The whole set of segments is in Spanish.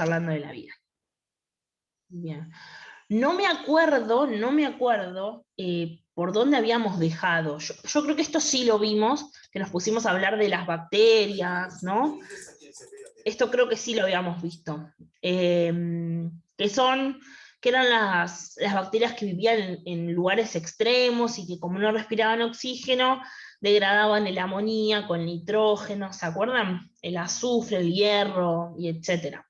charlando de la vida. Bien. No me acuerdo por dónde habíamos dejado. Yo creo que esto sí lo vimos, que nos pusimos a hablar de las bacterias, ¿no? Esto creo que sí lo habíamos visto. Que eran las bacterias que vivían en lugares extremos y que como no respiraban oxígeno, degradaban el amoníaco, el nitrógeno, ¿se acuerdan? El azufre, el hierro, y etcétera.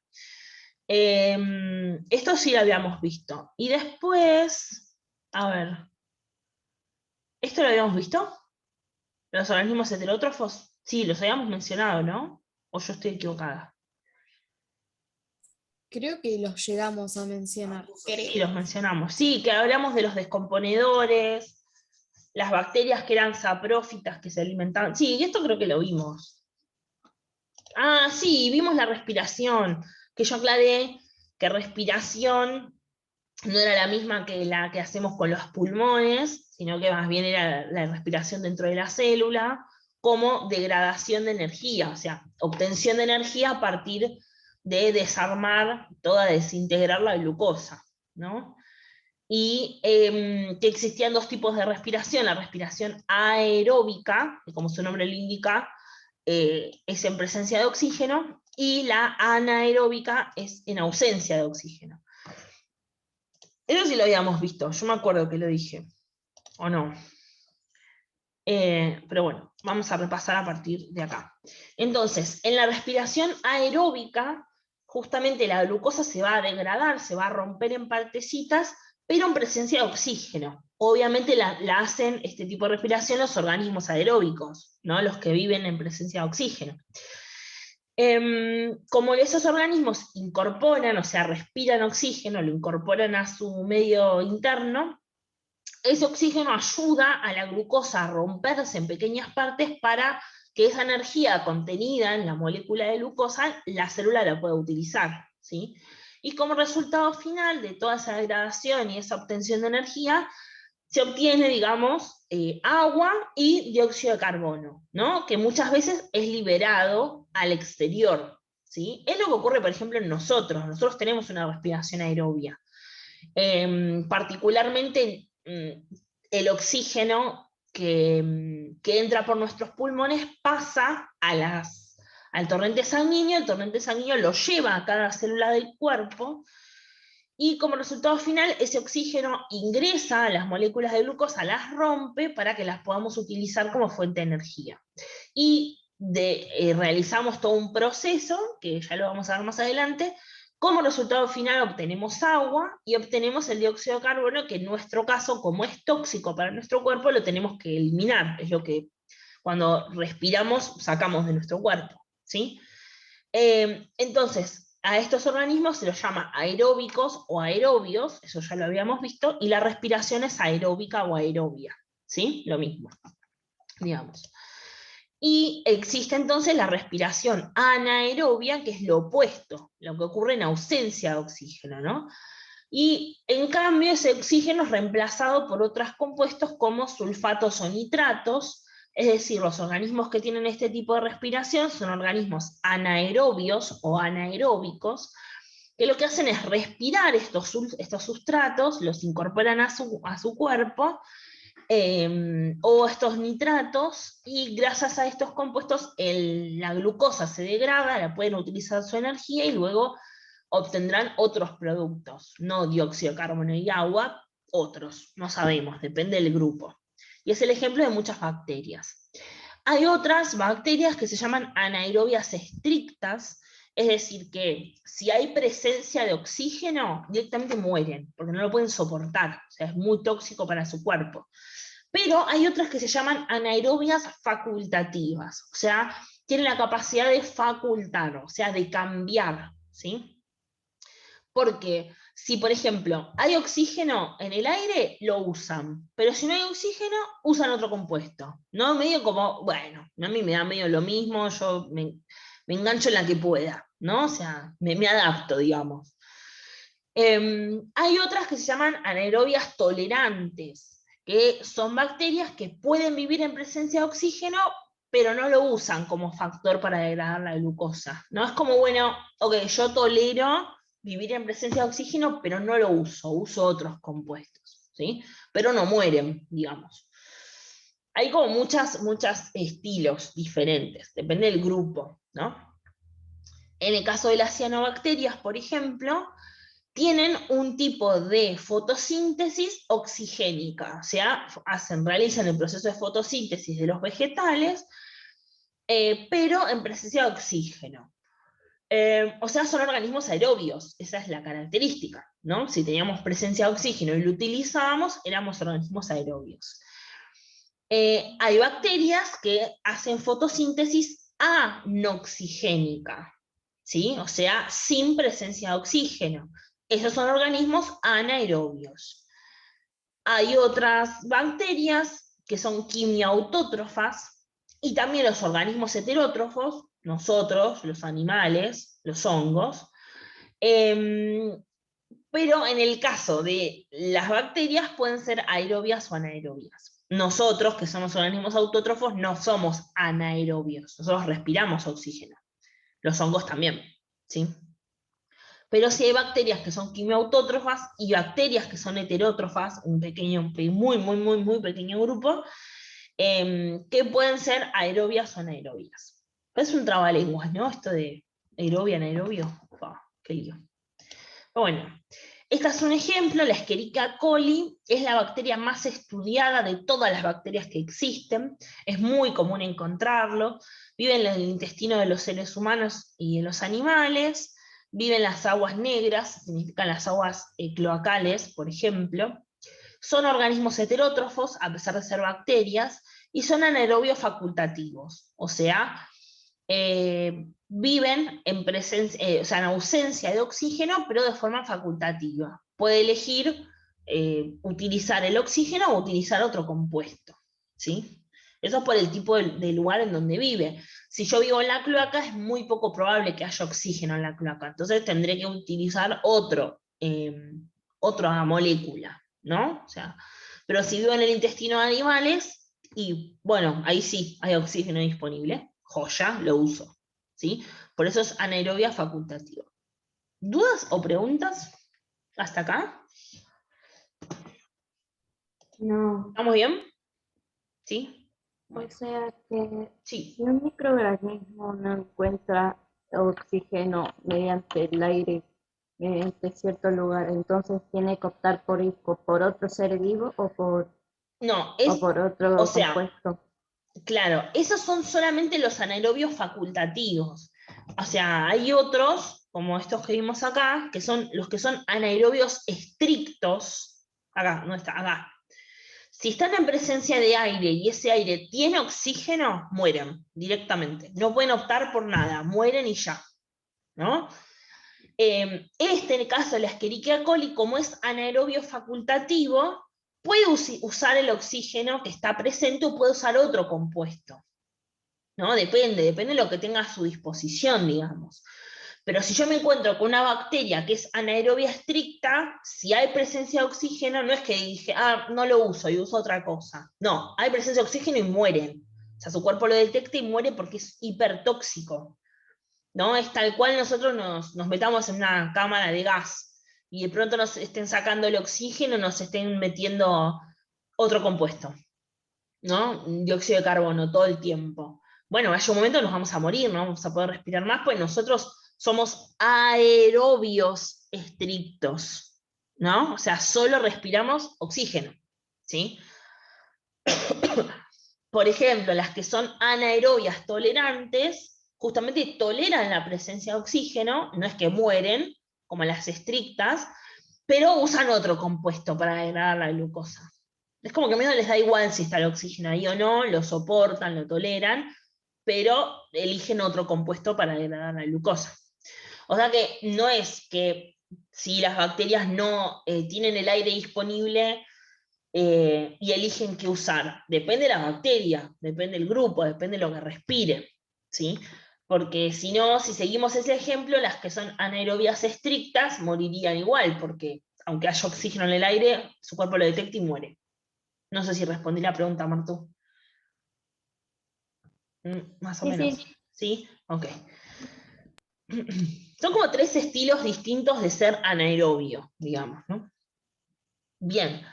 Esto sí lo habíamos visto. Y después, a ver, ¿esto lo habíamos visto? ¿Los organismos heterótrofos? Sí, los habíamos mencionado, ¿no? ¿O yo estoy equivocada? Creo que los llegamos a mencionar. Sí, los mencionamos. Sí, que hablamos de los descomponedores, las bacterias que eran saprófitas que se alimentaban. Sí, y esto creo que lo vimos. Ah, sí, vimos la respiración, que yo aclaré que respiración no era la misma que la que hacemos con los pulmones, sino que más bien era la respiración dentro de la célula, como degradación de energía, o sea, obtención de energía a partir de desarmar, toda desintegrar la glucosa, ¿no? Y que existían dos tipos de respiración, la respiración aeróbica, que como su nombre lo indica, es en presencia de oxígeno, y la anaeróbica es en ausencia de oxígeno. Eso sí lo habíamos visto, yo me acuerdo que lo dije, ¿o no? Pero bueno, vamos a repasar a partir de acá. Entonces, en la respiración aeróbica, justamente la glucosa se va a degradar, se va a romper en partecitas, pero en presencia de oxígeno. Obviamente la hacen este tipo de respiración los organismos aeróbicos, ¿no? Los que viven en presencia de oxígeno. Como esos organismos incorporan, o sea, respiran oxígeno, lo incorporan a su medio interno, ese oxígeno ayuda a la glucosa a romperse en pequeñas partes para que esa energía contenida en la molécula de glucosa, la célula la pueda utilizar, ¿sí? Y como resultado final de toda esa degradación y esa obtención de energía, se obtiene, digamos, agua y dióxido de carbono, ¿no? Que muchas veces es liberado al exterior, ¿sí? Es lo que ocurre, por ejemplo, en nosotros. Nosotros tenemos una respiración aerobia. Particularmente el oxígeno que entra por nuestros pulmones pasa al torrente sanguíneo, el torrente sanguíneo lo lleva a cada célula del cuerpo, y como resultado final ese oxígeno ingresa a las moléculas de glucosa, las rompe para que las podamos utilizar como fuente de energía. Y realizamos todo un proceso, que ya lo vamos a ver más adelante. Como resultado final obtenemos agua y obtenemos el dióxido de carbono, que en nuestro caso, como es tóxico para nuestro cuerpo, lo tenemos que eliminar. Es lo que cuando respiramos sacamos de nuestro cuerpo, ¿sí? Entonces, a estos organismos se los llama aeróbicos o aerobios, eso ya lo habíamos visto, y la respiración es aeróbica o aerobia, ¿sí? Lo mismo, digamos. Y existe entonces la respiración anaerobia, que es lo opuesto, lo que ocurre en ausencia de oxígeno, ¿no? Y en cambio ese oxígeno es reemplazado por otros compuestos como sulfatos o nitratos, es decir, los organismos que tienen este tipo de respiración son organismos anaerobios o anaeróbicos, que lo que hacen es respirar estos sustratos, los incorporan a su cuerpo, o estos nitratos, y gracias a estos compuestos la glucosa se degrada, la pueden utilizar su energía y luego obtendrán otros productos, no dióxido de carbono y agua, otros, no sabemos, depende del grupo. Y es el ejemplo de muchas bacterias. Hay otras bacterias que se llaman anaerobias estrictas, es decir, que si hay presencia de oxígeno, directamente mueren, porque no lo pueden soportar, o sea, es muy tóxico para su cuerpo. Pero hay otras que se llaman anaerobias facultativas, o sea, tienen la capacidad de facultar, o sea, de cambiar, ¿sí? Porque si, por ejemplo, hay oxígeno en el aire, lo usan, pero si no hay oxígeno, usan otro compuesto, ¿no? Medio como, bueno, a mí me da medio lo mismo, yo me engancho en la que pueda, ¿no? O sea, me adapto, digamos. Hay otras que se llaman anaerobias tolerantes, que son bacterias que pueden vivir en presencia de oxígeno, pero no lo usan como factor para degradar la glucosa. No es como, bueno, ok, yo tolero vivir en presencia de oxígeno, pero no lo uso otros compuestos, ¿sí? Pero no mueren, digamos. Hay como muchos estilos diferentes, depende del grupo, ¿no? En el caso de las cianobacterias, por ejemplo, tienen un tipo de fotosíntesis oxigénica, o sea, realizan el proceso de fotosíntesis de los vegetales, pero en presencia de oxígeno. O sea, son organismos aerobios, esa es la característica, ¿no? Si teníamos presencia de oxígeno y lo utilizábamos, éramos organismos aerobios. Hay bacterias que hacen fotosíntesis anoxigénica, ¿sí? O sea, sin presencia de oxígeno. Esos son organismos anaerobios. Hay otras bacterias que son quimiautótrofas, y también los organismos heterótrofos, nosotros, los animales, los hongos, pero en el caso de las bacterias pueden ser aerobias o anaerobias. Nosotros, que somos organismos autótrofos, no somos anaerobios, nosotros respiramos oxígeno. Los hongos también, ¿sí? Pero sí hay bacterias que son quimiautótrofas y bacterias que son heterótrofas, un muy pequeño grupo, que pueden ser aerobias o anaerobias. Es un trabalenguas, ¿no? Esto de aerobia, anaerobio. Qué lío. Bueno, este es un ejemplo, la Escherichia coli es la bacteria más estudiada de todas las bacterias que existen, es muy común encontrarlo, vive en el intestino de los seres humanos y de los animales, vive en las aguas negras, significan las aguas cloacales, por ejemplo, son organismos heterótrofos, a pesar de ser bacterias, y son anaerobios facultativos, o sea, viven en, o sea, en ausencia de oxígeno, pero de forma facultativa. Puede elegir utilizar el oxígeno o utilizar otro compuesto, ¿sí? Eso es por el tipo de lugar en donde vive. Si yo vivo en la cloaca, es muy poco probable que haya oxígeno en la cloaca, entonces tendré que utilizar otra molécula, ¿no? O sea, pero si vivo en el intestino de animales, y bueno, ahí sí hay oxígeno disponible, joya, lo uso, ¿sí? Por eso es anaerobia facultativa. ¿Dudas o preguntas hasta acá? No, ¿Estamos bien? ¿Sí? o Bueno, sea que sí. si un microorganismo no encuentra oxígeno mediante el aire, mediante cierto lugar, entonces tiene que optar por otro ser vivo No, o por o otro sea, compuesto. claro, esos son solamente los anaerobios facultativos. O sea, hay otros, como estos que vimos acá, que son los que son anaerobios estrictos. Acá, no está, acá. Si están en presencia de aire y ese aire tiene oxígeno, mueren directamente. No pueden optar por nada, mueren y ya, ¿no? En el caso de la Escherichia coli, como es anaerobio facultativo, puede usar el oxígeno que está presente o puede usar otro compuesto, ¿no? Depende de lo que tenga a su disposición, digamos. Pero si yo me encuentro con una bacteria que es anaerobia estricta, si hay presencia de oxígeno, no es que dije, no lo uso y uso otra cosa. No, hay presencia de oxígeno y mueren. O sea, su cuerpo lo detecta y muere porque es hipertóxico, ¿no? Es tal cual nosotros nos metamos en una cámara de gas y de pronto nos estén sacando el oxígeno, nos estén metiendo otro compuesto, ¿no? Dióxido de carbono todo el tiempo. Bueno, hay un momento nos vamos a morir, no vamos a poder respirar más, pues nosotros somos aerobios estrictos, ¿no? O sea, solo respiramos oxígeno, ¿sí? Por ejemplo, las que son anaerobias tolerantes, justamente toleran la presencia de oxígeno, no es que mueren, como las estrictas, pero usan otro compuesto para degradar la glucosa. Es como que a mí no les da igual si está el oxígeno ahí o no, lo soportan, lo toleran, pero eligen otro compuesto para degradar la glucosa. O sea que no es que si las bacterias no tienen el aire disponible y eligen qué usar. Depende de la bacteria, depende del grupo, depende de lo que respire, ¿sí? Porque si no, si seguimos ese ejemplo, las que son anaerobias estrictas morirían igual, porque aunque haya oxígeno en el aire, su cuerpo lo detecta y muere. No sé si respondí la pregunta, Martu. Más o Sí, menos. sí. ¿Sí? Ok. Son como 3 estilos distintos de ser anaerobio, digamos, ¿no? Bien.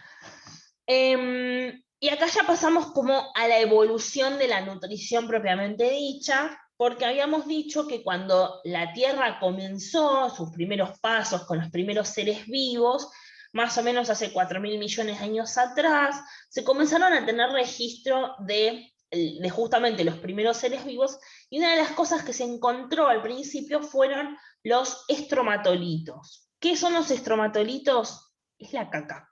Y acá ya pasamos como a la evolución de la nutrición propiamente dicha, porque habíamos dicho que cuando la Tierra comenzó sus primeros pasos con los primeros seres vivos, más o menos hace 4.000 millones de años atrás, se comenzaron a tener registro de justamente los primeros seres vivos, y una de las cosas que se encontró al principio fueron los estromatolitos. ¿Qué son los estromatolitos? Es la caca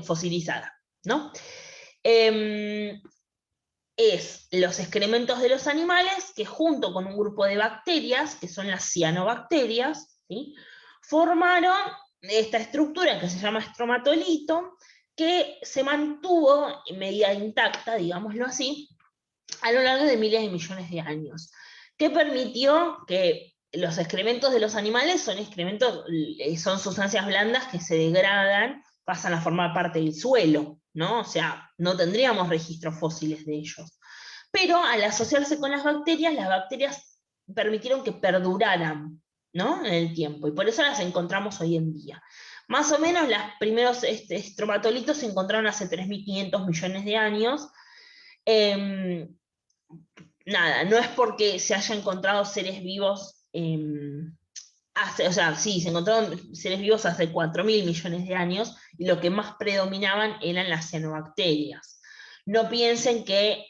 fosilizada, ¿no? Es los excrementos de los animales que junto con un grupo de bacterias, que son las cianobacterias, ¿sí? Formaron esta estructura que se llama estromatolito, que se mantuvo en medida intacta, digámoslo así, a lo largo de miles de millones de años, que permitió que los excrementos de los animales son sustancias blandas que se degradan, pasan a formar parte del suelo, ¿no? O sea, no tendríamos registros fósiles de ellos. Pero al asociarse con las bacterias permitieron que perduraran, ¿no? En el tiempo, y por eso las encontramos hoy en día. Más o menos los primeros estromatolitos se encontraron hace 3.500 millones de años. Nada, no es porque se haya encontrado seres vivos, o sea, sí, se encontraron seres vivos hace 4.000 millones de años, y lo que más predominaban eran las cianobacterias. No piensen que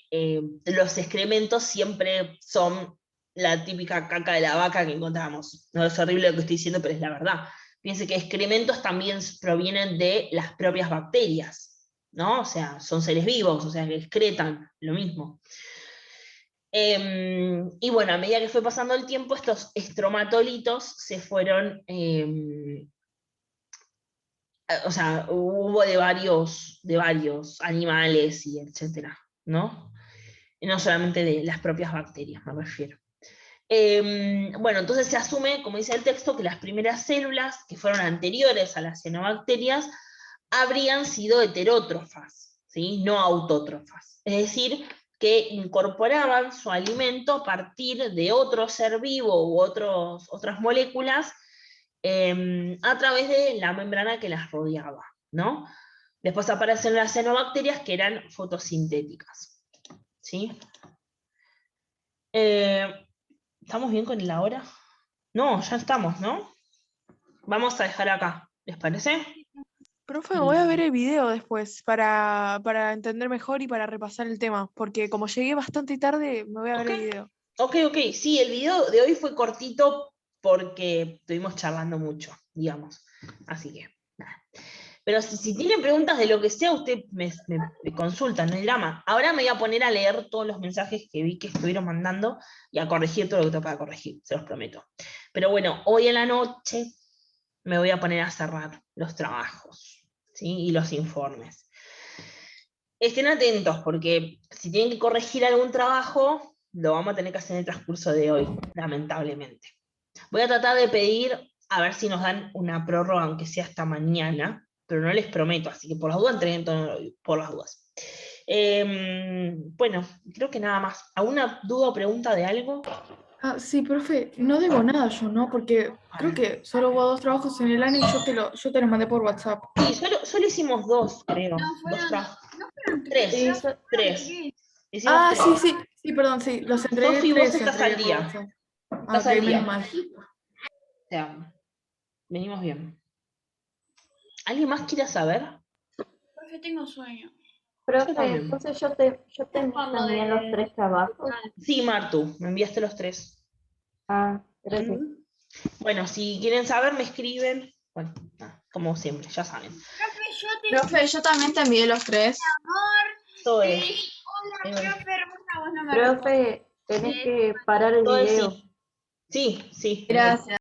los excrementos siempre son la típica caca de la vaca que encontramos. No es horrible lo que estoy diciendo, pero es la verdad. Piensen que excrementos también provienen de las propias bacterias, ¿no? O sea, son seres vivos, o sea, que excretan lo mismo. Y bueno, a medida que fue pasando el tiempo, estos estromatolitos se fueron, o sea, hubo de varios animales y etcétera, ¿no? Y no solamente de las propias bacterias, me refiero. Bueno, entonces se asume, como dice el texto, que las primeras células, que fueron anteriores a las cianobacterias, habrían sido heterótrofas, ¿sí? No autótrofas. Es decir, que incorporaban su alimento a partir de otro ser vivo u otras moléculas a través de la membrana que las rodeaba, ¿no? Después aparecen las cianobacterias, que eran fotosintéticas, ¿sí? ¿Estamos bien con la hora? No, ya estamos, ¿no? Vamos a dejar acá, ¿les parece? Profe, voy a ver el video después para entender mejor y para repasar el tema, porque como llegué bastante tarde, me voy a ver el video. Ok, sí, el video de hoy fue cortito porque estuvimos charlando mucho, digamos. Así que, nada. Pero si tienen preguntas de lo que sea, usted me consultan, no hay drama. Ahora me voy a poner a leer todos los mensajes que vi que estuvieron mandando y a corregir todo lo que toca corregir, se los prometo. Pero bueno, hoy en la noche me voy a poner a cerrar los trabajos, ¿sí? Y los informes. Estén atentos, porque si tienen que corregir algún trabajo, lo vamos a tener que hacer en el transcurso de hoy, lamentablemente. Voy a tratar de pedir, a ver si nos dan una prórroga, aunque sea hasta mañana, pero no les prometo, así que por las dudas entreguen todo por las dudas. Bueno, creo que nada más. ¿Alguna duda o pregunta de algo? Ah, sí, profe, no debo nada yo, ¿no? Porque creo que solo hubo 2 trabajos en el año y yo te los mandé por WhatsApp. Sí, solo hicimos 2, creo. No, Dos trabajos. fueron Tres. Sí, Tres. Hicimos Ah, tres. sí, perdón, sí, los entregué Sofi, vos 3, estás al entregué por día. WhatsApp. Ah, Estás ok, al día. menos mal. O sea, venimos bien. ¿Alguien más quiere saber? Profe, tengo sueño. profe, también. entonces yo te también los 3 trabajos. Sí, Martu, me enviaste los 3. Ah, gracias. Bueno, si quieren saber, me escriben. Bueno, nada, como siempre, ya saben. Profe, yo también te envié los 3. Todo Te es. dije, hola, profe, hermosa, vos no me Profe, tenés que parar el Todo es video. sí. Sí. Gracias.